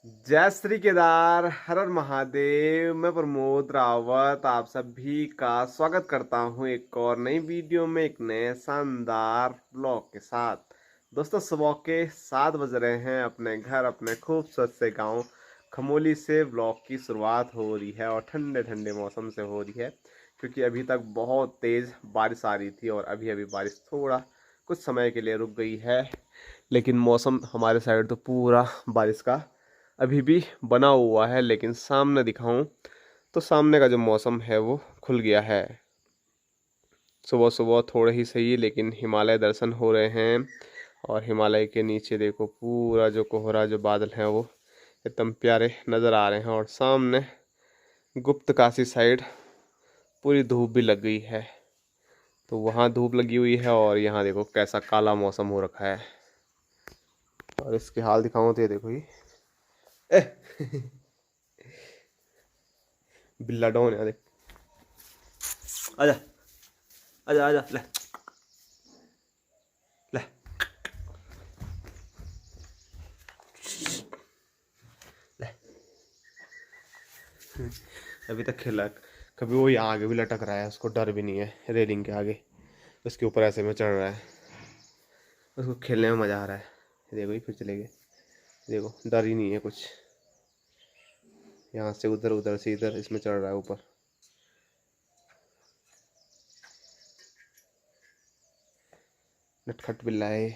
जय श्री केदार, हर हर महादेव। मैं प्रमोद रावत आप सभी का स्वागत करता हूं एक और नई वीडियो में, एक नए शानदार ब्लॉग के साथ। दोस्तों, सुबह के 7 बज रहे हैं। अपने घर, अपने खूबसूरत से गांव खमोली से ब्लॉग की शुरुआत हो रही है और ठंडे ठंडे मौसम से हो रही है, क्योंकि अभी तक बहुत तेज़ बारिश आ रही थी और अभी अभी बारिश थोड़ा कुछ समय के लिए रुक गई है। लेकिन मौसम हमारे साइड तो पूरा बारिश का अभी भी बना हुआ है। लेकिन सामने दिखाऊं तो सामने का जो मौसम है वो खुल गया है। सुबह सुबह थोड़े ही सही, लेकिन हिमालय दर्शन हो रहे हैं। और हिमालय के नीचे देखो, पूरा जो कोहरा, जो बादल हैं वो एकदम प्यारे नज़र आ रहे हैं। और सामने गुप्त काशी साइड पूरी धूप भी लग गई है। तो वहाँ धूप लगी हुई है और यहाँ देखो कैसा काला मौसम हो रखा है। और इसके हाल दिखाऊं तो ये देखो, ये बिल्ला डॉन है, देख। आजा आजा आजा, ले ले। ले। अभी तक खेला, कभी वो यहाँ आगे भी लटक रहा है, उसको डर भी नहीं है रेलिंग के आगे। उसके ऊपर ऐसे में चढ़ रहा है, उसको खेलने में मज़ा आ रहा है। देखो, ये फिर चले गए। देखो, डर ही नहीं है कुछ। यहाँ से उधर, उधर से इधर, इसमें चढ़ रहा है ऊपर। नटखट बिल्ला है।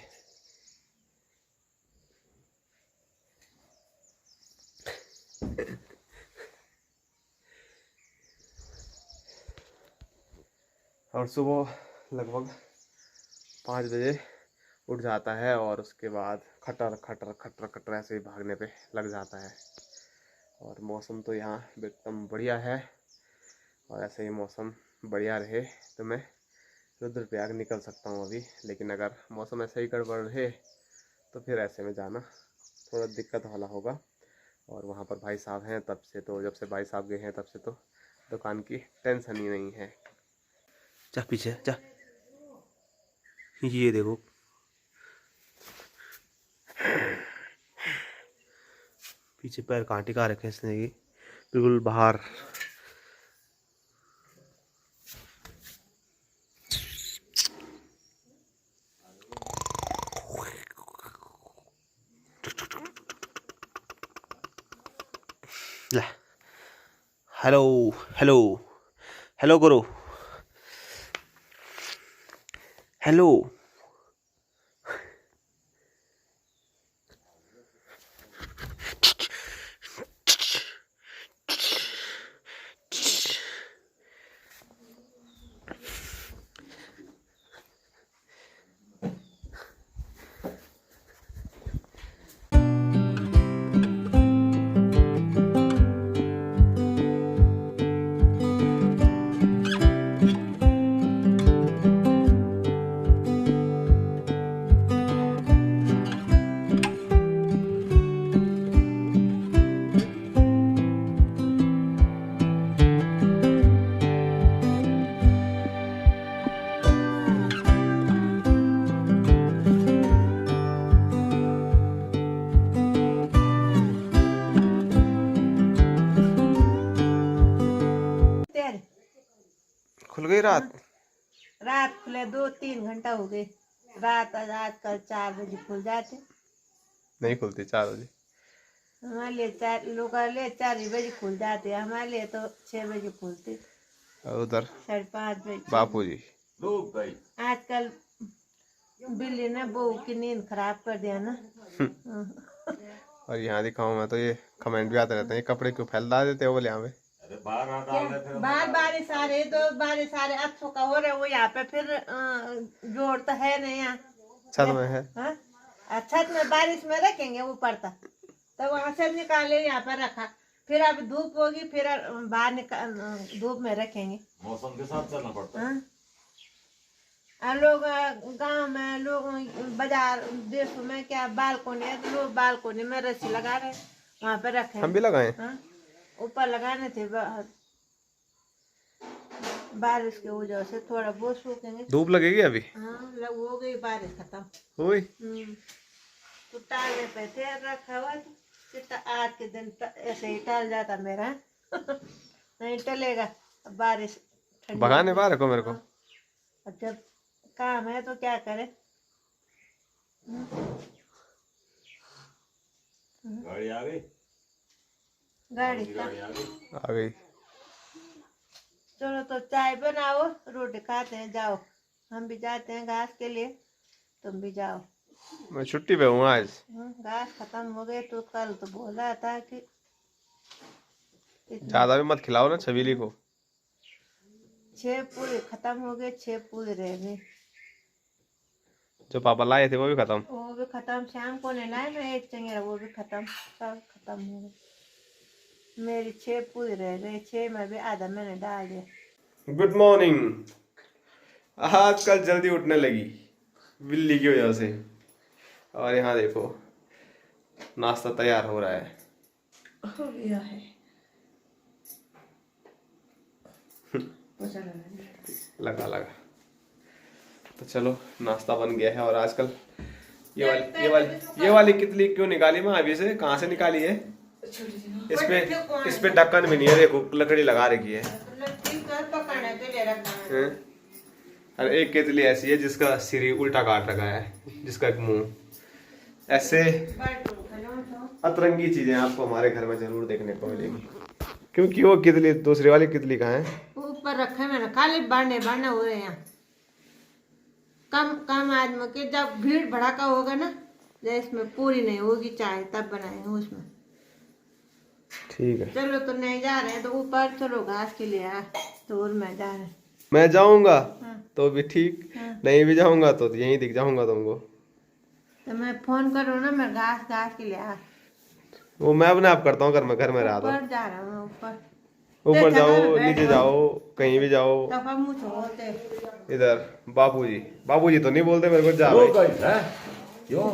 और सुबह लगभग 5 बजे उठ जाता है और उसके बाद खटर खटर खटर खटर ऐसे ही भागने पे लग जाता है। और मौसम तो यहाँ एकदम बढ़िया है। और ऐसे ही मौसम बढ़िया रहे तो मैं रुद्रप्रयाग निकल सकता हूँ अभी। लेकिन अगर मौसम ऐसे ही गड़बड़ रहे तो फिर ऐसे में जाना थोड़ा दिक्कत वाला होगा। और वहाँ पर भाई साहब हैं तब से, तो जब से भाई साहब गए हैं तब से तो दुकान की टेंशन ही नहीं है। जा पीछे जा, ये देखो पीछे पैर कहाँ टिका रखे इसने, ये बिल्कुल बाहर। हेलो हेलो हेलो करो, हेलो। खुल गई रात? रात खुले 2-3 घंटा हो गए। रात आजकल 4 बजे खुल जाते। नहीं खुलती 4 बजे? हमारे लिए 4 ही बजे खुल जाते, हमारे लिए तो 6 बजे खुलते। और उधर 5:30 बजे बापू जी आजकल बिल्ली ने बहू की नींद खराब कर दिया ना। और यहाँ दिखाऊं मैं तो ये कमेंट भी आते रहते हैं, ये कपड़े क्यों फैला देते हो बोले यहाँ पे। बार बारिश आ रही तो बारिश आ रही, अच्छों का हो रहा है वो यहाँ पे, फिर जोड़ तो है नहीं यहाँ छत में है। छत में बारिश में रखेंगे ऊपर तक, तो वहां से निकाले यहाँ पर रखा। फिर अब धूप होगी, फिर बाहर निकाल धूप में रखेंगे। मौसम के साथ चलना पड़ता है। लोग गांव में, लोग बाजार देशों में क्या बालकोनी है, तो लोग बालकोनी में रस्सी लगा रहे, वहां पे रखे। हम भी लगाए ऊपर लगाने थे, बारिश की वजह से थोड़ा बहुत सूखेंगे। धूप लगेगी अभी? हाँ, हो गई बारिश खत्म हुई। तो टालने पे थे रखा हुआ, तो आज के दिन ऐसे ही टल जाता मेरा। नहीं टलेगा, अब बारिश ठंडी भगाने बाहर रखो मेरे को। अब जब काम है तो क्या करे। गाड़ी आ गई, गाड़ी गाड़ी आ गई। आ गई। चलो तो चाय बनाओ, रोटी खाते हैं, जाओ। हम भी जाते हैं घास के लिए, तुम भी जाओ। मैं छुट्टी पे हूँ आज। घास खत्म हो गए तो कल तो बोला था कि ज्यादा भी मत खिलाओ ना छबीली को। 6 पूरे खत्म हो गए, 6 पूरे रह गए। जो पापा लाए थे वो भी खत्म। वो भी खत्म, शाम को नहीं लाए मैं एक चंगेरा, वो भी खत्म, सब खत्म हो गए। मेरी 6 पूरी रह गई, 6 में भी आधा मैंने डाल दिया। Good morning. आजकल जल्दी उठने लगी बिल्ली की वजह से। और यहाँ देखो नाश्ता तैयार हो रहा है। हो गया है। लगा। तो चलो नाश्ता बन गया है। और आजकल ये वाली कितली क्यों निकाली माँ अभी से? कहाँ से निकाली है? इस पे ढक्कन भी नहीं है, देखो लकड़ी लगा रखी है। अरे एक केतली ऐसी है जिसका सिर उल्टा काट रखा है, जिसका एक मुंह। ऐसे अतरंगी चीजें आपको हमारे घर में जरूर देखने को मिलेगी। क्योंकि वो कितली दूसरी वाली कितली कहाँ है? ऊपर रखे मैंने, खाली बांधे हो रहे हैं। कम आदमी के जब भीड़ भड़ाका होगा ना, जैसे इसमें पूरी नहीं होगी चाय, तब बनाएंगे उसमें। ठीक है चलो तो नहीं जा रहे हैं तो ऊपर चलो घास के लिए दूर में जा रहे हैं। मैं जाऊंगा हाँ। तो भी ठीक, हाँ। नहीं भी जाऊंगा तो यहीं दिख जाऊंगा तुमको। तो मैं फोन करूँ ना, मैं घास के लिए वो मैं अपने आप करता हूँ, घर में रहा था। ऊपर जा रहा हूँ, ऊपर जाओ नीचे जाओ कहीं भी जाओ। इधर बाबूजी तो नहीं बोलते मेरे को। जा भाई। क्यों?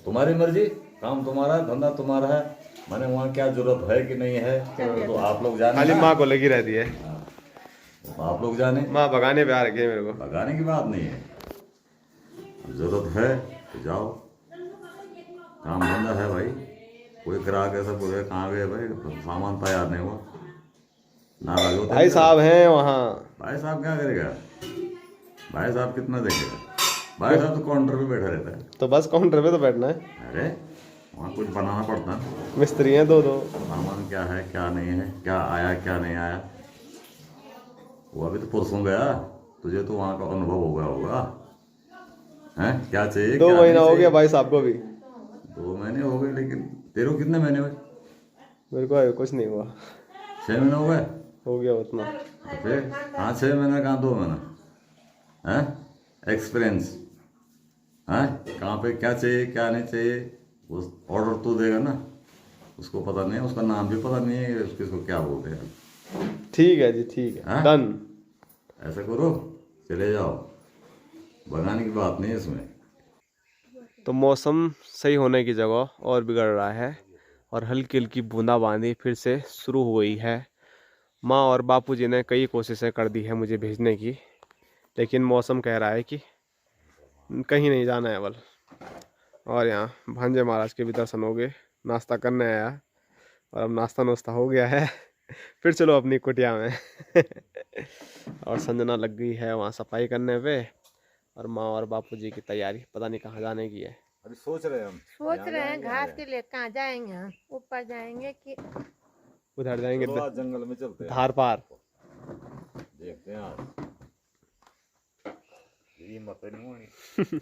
तुम्हारी मर्जी, काम तुम्हारा है, धंधा तुम्हारा है। मैंने वहाँ क्या जरूरत है कि नहीं है तो आप लोग जाने। खाली माँ को लगी रहती है। आप लोग जाने। माँ भगाने पे आ रखी है मेरे को। भगाने की बात नहीं है, जरूरत है तो जाओ, काम धंधा है भाई। कोई ग्राहक ऐसा बोले कहाँ गए भाई, सामान तैयार नहीं हुआ, नाराज होते। भाई साहब हैं वहाँ। भाई साहब क्या करेगा? भाई साहब कितना देखेगा? भाई साहब तो काउंटर पे बैठा रहता है। तो बस काउंटर पे तो बैठना है। अरे वहाँ कुछ बनाना पड़ता है। मिस्त्री हैं दो सामान क्या है क्या नहीं है, क्या आया क्या नहीं आया। वो अभी तो परसों गया, तुझे तो वहाँ का अनुभव हो गया होगा। हैं क्या चाहिए? 2 महीना हो गया भाई साहब को भी। 2 महीने हो गए, लेकिन तेरे को कितने महीने हुए? मेरे को कुछ नहीं हुआ। 6 महीने हो गए? हो गया उतना। फिर हाँ 6 महीने कहाँ 2 महीना है एक्सपीरियंस। हाँ कहाँ पे क्या चाहिए क्या नहीं चाहिए, उस ऑर्डर तो देगा ना, उसको पता नहीं है, उसका नाम भी पता नहीं है, उसको क्या बोलते हैं। ठीक है जी, ठीक है, डन। ऐसा करो, चले जाओ, भगाने की बात नहीं है इसमें। तो मौसम सही होने की जगह और बिगड़ रहा है और हल्की हल्की बूंदाबांदी फिर से शुरू हो गई है। माँ और बापूजी ने कई कोशिशें कर दी है मुझे भेजने की, लेकिन मौसम कह रहा है कि कहीं नहीं जाना है बल। और यहाँ भांजे महाराज के भी दर्शन हो गए, नाश्ता करने आया और अब नाश्ता नुश्ता हो गया है। फिर चलो अपनी कुटिया में। और संजना लग गई है वहाँ सफाई करने पे, और माँ और बापूजी की तैयारी पता नहीं कहाँ जाने की है। अभी सोच रहे हैं घास के लिए कहाँ जाएंगे हम, ऊपर जाएंगे कि उधर जाएंगे जंगल में चलते हैं, धार पार देखते हैं आज। हिम्मत नहीं होनी।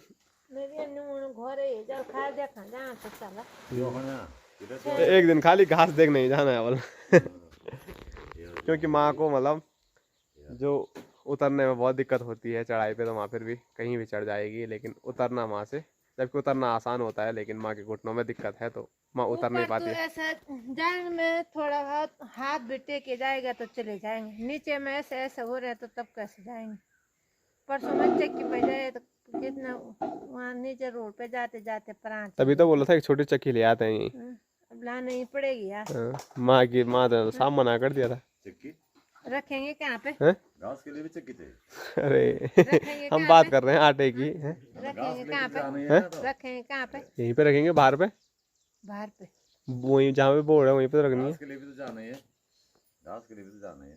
मेरी नून घरे जब खा देखा जहाँ तो चला। एक दिन खाली घास देख नहीं जाना है बल। क्योंकि माँ को मतलब जो उतरने में बहुत दिक्कत होती है चढ़ाई पे, तो माँ फिर भी कहीं भी चढ़ जाएगी, लेकिन उतरना माँ से, जबकि उतरना आसान होता है, लेकिन माँ के घुटनों में दिक्कत है तो माँ उतर नहीं पाती है। ऐसा जाने में थोड़ा बहुत हाथ भी टेके जाएगा तो चले जाएंगे, नीचे में ऐसे ऐसे हो रहे तो तब कैसे जाएंगे। परसों में चक्की पे जाए तो कितना वहाँ नीचे रोड पे जाते जाते प्राण। तभी तो बोला था एक छोटी चक्की ले आते हैं यहीं। अब लानी ही पड़ेगी यार। माँ तो साफ मना कर दिया था। चक्की रखेंगे कहाँ पे? घास के लिए भी चक्की चाहिए। अरे हम बात कर रहे हैं आटे की। रखेंगे कहाँ पे? रखेंगे कहाँ पे? यहीं पे रखेंगे, बाहर पे। बाहर पे वहीं जहाँ पे बोर्ड है वहीं पे रखनी है। घास के लिए भी तो जाना ही है, घास के लिए भी तो जाना ही है,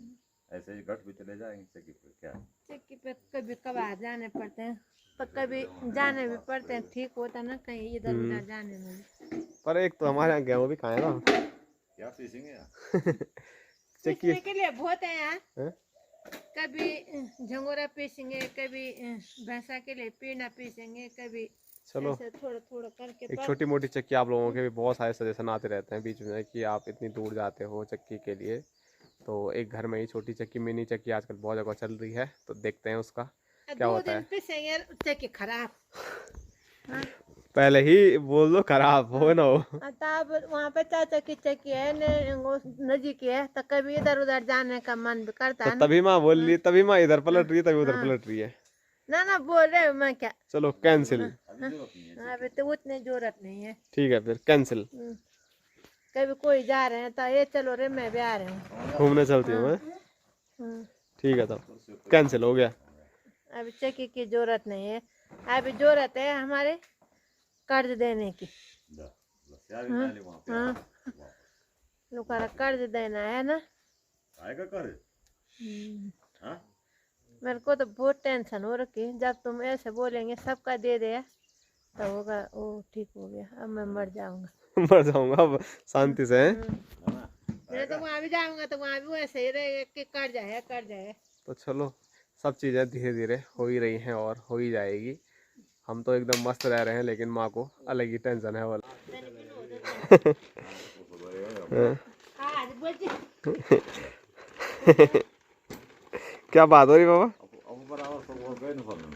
ऐसे ही गठ भी चले जाएंगे चक्की पे क्या है। चक्की पे कभी कभार जाने पड़ते हैं, पर कभी जाने भी पड़ते हैं, ठीक होता ना कहीं इधर उधर जाने में भी। पर एक तो हमारे यहाँ गेहूँ भी खाए ना क्या पीसेंगे यार। चक्की पीसने के लिए बहुत है यार, हैं? कभी झंगोरा पीसेंगे, कभी भैंसा के लिए पीना पीसेंगे, कभी चलो ऐसे थोड़ा थोड़ा करके। एक छोटी मोटी चक्की, आप लोगों के भी बहुत सारे सजेशन आते रहते हैं बीच में कि आप इतनी दूर जाते हो चक्की के लिए, तो एक घर में ही छोटी चक्की मिनी चक्की आजकल बहुत जगह चल रही है, तो देखते हैं उसका क्या 2 होता दिन है। पीसेंगे चक्की खराब। हाँ? पहले ही बोल दो खराब हो ना हो। तब वहाँ पे चाचा की चक्की है नजीक है, तो कभी इधर उधर जाने का मन भी करता तो है ना। तभी माँ बोल रही, तभी माँ इधर पलट रही है, तभी उधर हाँ। पलट रही है। ना बोल रहे हो, मैं क्या। चलो कैंसिल। अभी तो उतनी जरूरत नहीं है। ठीक है फिर कैंसिल। कभी कोई जा रहे हैं तो ये चलो रे मैं भी आ रही हूँ। घूमने चलती हूँ मैं। ठीक है तब कैंसिल हो गया। अभी चक्की की जरूरत नहीं है, अभी जरूरत है हमारे कर्ज देने की। हाँ, लोग कर्ज देना है ना। आएगा कर्ज। हाँ? मेरे को तो बहुत टेंशन हो रखी, जब तुम ऐसे बोलेंगे सबका दे दिया तो होगा, वो ठीक हो गया, अब मैं मर जाऊंगा। मर जाऊंगा अब शांति से। मैं तो वहाँ भी जाऊंगा तो वहाँ भी वैसे ही रहेगा कि कर्ज है। तो चलो सब चीज़ें धीरे धीरे हो ही रही हैं और हो ही जाएगी। हम तो एकदम मस्त रह रहे हैं, लेकिन माँ को अलग ही टेंशन है वाला। क्या बात हो रही बाबा?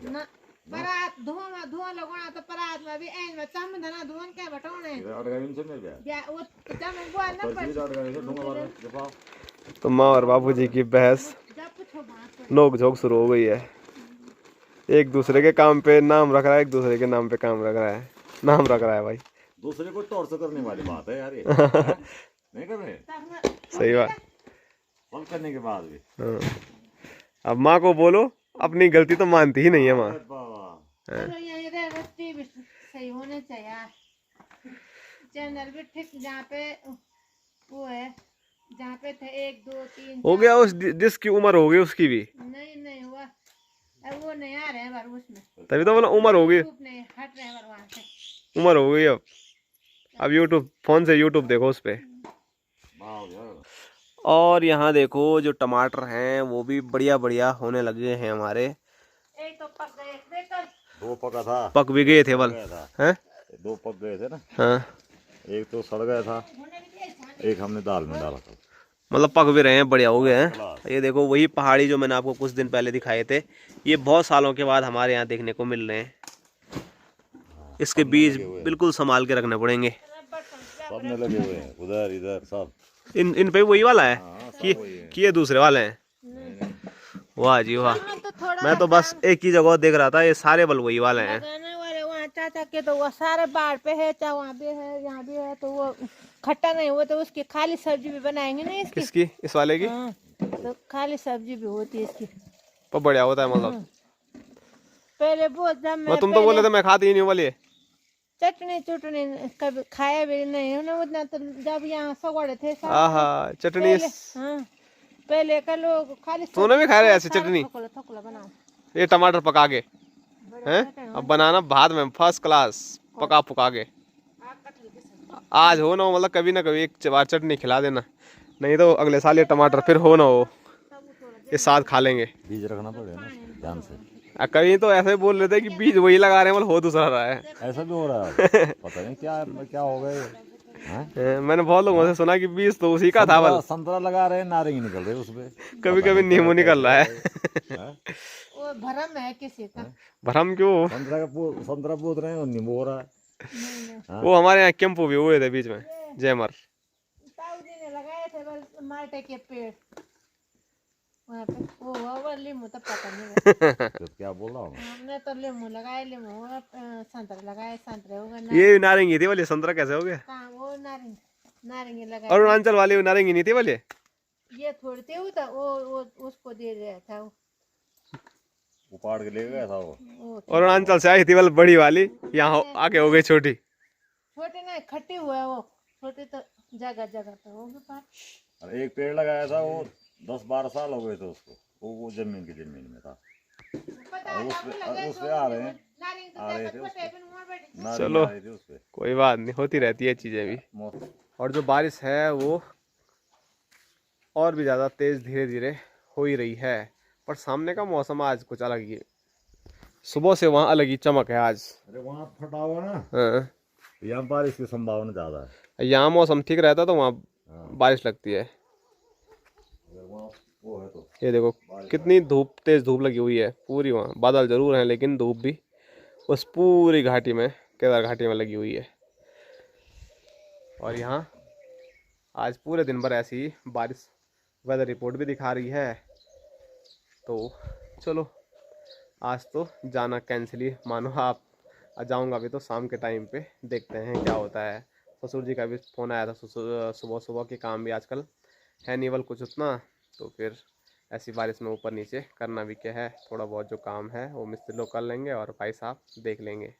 ना परात धुआं लगाना तो परात में भी एन में चम धना धुआं क्या बटाने या वो जब मैं बोल ना पड़। तो माँ और बाबूजी की बहस जब पूछो बात नोक झोंक शुरू हो गई है। एक दूसरे के काम पे नाम रख रहा है, एक दूसरे के नाम पे काम रख रहा है, नाम रख रहा है भाई। दूसरे को टॉर्चर करने वाली बात है यार ये। नहीं कर रहे। सही बात। फोन करने के बाद भी। हाँ। अब माँ को बोलो, अपनी गलती तो मानती ही नहीं है माँ। चलो यही रहेगा, टीवी सही होने चाहिए, चैनल भी ठीक जहाँ पे वो है, जहाँ पे थे 1 2 3 हो गया उस जिसकी उम्र हो गई उसकी भी। नहीं हुआ, अब वो नहीं आ रहे हैं बार उसमें, तभी तो बोला उम्र हो गई, नहीं हट रहे हैं बार वहाँ से। उम्र हो गई अब यूट्यूब फोन से यूट्यूब देखो उस पे। और यहाँ देखो जो टमाटर हैं वो भी बढ़िया बढ़िया होने लगे हैं हमारे। एक तो पक गए थे कल, 2 पका था, पक भी गए थे बल हैं। 2 पक गए थे ना। हाँ एक तो सड़ गया था, एक हमने दाल में डाला था। मतलब पक भी रहे हैं, बढ़िया हो गए हैं। ये देखो वही पहाड़ी जो मैंने आपको कुछ दिन पहले दिखाए थे, ये बहुत सालों के बाद हमारे यहाँ देखने को मिल रहे हैं। इसके बीज बिल्कुल संभाल के रखने पड़ेंगे। सब में लगे हुए हैं, उधर इधर सब। इन पे वही वाला है कि ये दूसरे वाले हैं? वाह जी वाह। तो थोड़ा मैं तो बस एक ही जगह देख रहा था, ये सारे बल वही वाले हैं। लगाने वाले वहाँ चाचा के तो वो सारे बाढ़ पे है, चाहे वहाँ भी है यहाँ भी है, तो वो खट्टा नहीं हुआ तो उसकी खाली सब्जी भी बनाएंगे ना इसकी। किसकी? इस वाले की? हाँ, तो खाली सब्जी भी होती है इसकी, तो बढ़िया होता है मतलब। पहले बहुत जब मैं तुम तो बोले थे मैं खाती ही नहीं वाली। चटनी कभी खाया भी नहीं है ना उतना, तो जब यहाँ सगोड़े थे आहा चटनी। हाँ, पहले का लोग खाली तूने भी खाया ऐसे चटनी? थोकला बनाओ। ये टमाटर पका के हैं, अब बनाना भात में फर्स्ट क्लास पका पुका के। आज हो ना हो, मतलब कभी ना कभी एक बार चटनी खिला देना, नहीं तो अगले साल ये टमाटर फिर हो ना हो ये साथ खा लेंगे। बीज रखना पड़ेगा ना ध्यान से। कहीं तो ऐसे बोल रहे थे कि बीज वही लगा रहे हैं, मतलब हो दूसरा रहा है। ऐसा भी हो रहा है, पता नहीं क्या हो गए। मैंने बहुत लोगों से सुना कि बीज तो उसी का था। बल संतरा लगा रहे हैं, नारंगी निकल रही है उसपे, कभी कभी नींबू निकल रहा है। वो भरम है किसी का। भरम क्यों? संतरा बोल रहे हैं और नींबू हो रहा है। वो हमारे यहाँ कैंपू भी हुए थे बीच में, जयमर। ताऊ जी ने लगाए थे माल्टे के पेड़ वहाँ पे, वो लीमू तो पता नहीं। तो क्या बोल रहा हूँ, हमने तो लीमू लगाए, लीमू होगा, संतरे लगाए, संतरे होगा। ये नारंगी थी वाली, संतरा कैसे हो गया? कहाँ वो नारंगी लगाए। अरुणाचल वाली नारंगी नहीं थी वाली? ये थोड़ी थी वो, तो वो उसको दे दिया था, वो उपाड़ के ले गया था वो। अरुणाचल से आई थी वाली बड़ी वाली, यहाँ आगे हो गई छोटी। छोटी नहीं खट्टी हुआ वो। छोटी तो जगह जगह पे होगी पर और एक पेड़ लगाया था वो 10-12 साल हो गए थे उसको, वो जमीन में था। और उस पे आ रहे थे उस पे, नारियल चलो आ रही थी उस पे। कोई बात नहीं, होती रहती है चीज़ें भी। और जो बारिश है वो और भी ज़्यादा तेज़ धीरे धीरे हो ही रही है। पर सामने का मौसम आज कुछ अलग ही है, सुबह से वहाँ अलग ही चमक है आज। अरे वहाँ फटा हुआ ना, हाँ, यहाँ बारिश की संभावना ज्यादा है। यहाँ मौसम ठीक रहता तो वहाँ हाँ, बारिश लगती है। अगर वहाँ वो है तो ये देखो कितनी धूप, तेज़ धूप लगी हुई है पूरी। वहाँ बादल जरूर हैं लेकिन धूप भी उस पूरी घाटी में, केदार घाटी में लगी हुई है। और यहाँ आज पूरे दिन भर ऐसी ही बारिश वेदर रिपोर्ट भी दिखा रही है। तो चलो आज तो जाना कैंसिल ही मानो आप। जाऊंगा अभी तो शाम के टाइम पे, देखते हैं क्या होता है। ससुर जी का भी फ़ोन आया था सुबह सुबह के काम भी आजकल है नहीं बल कुछ उतना। तो फिर ऐसी बारिश में ऊपर नीचे करना भी क्या है, थोड़ा बहुत जो काम है वो मिस्त्री लोग कर लेंगे और भाई साहब देख लेंगे।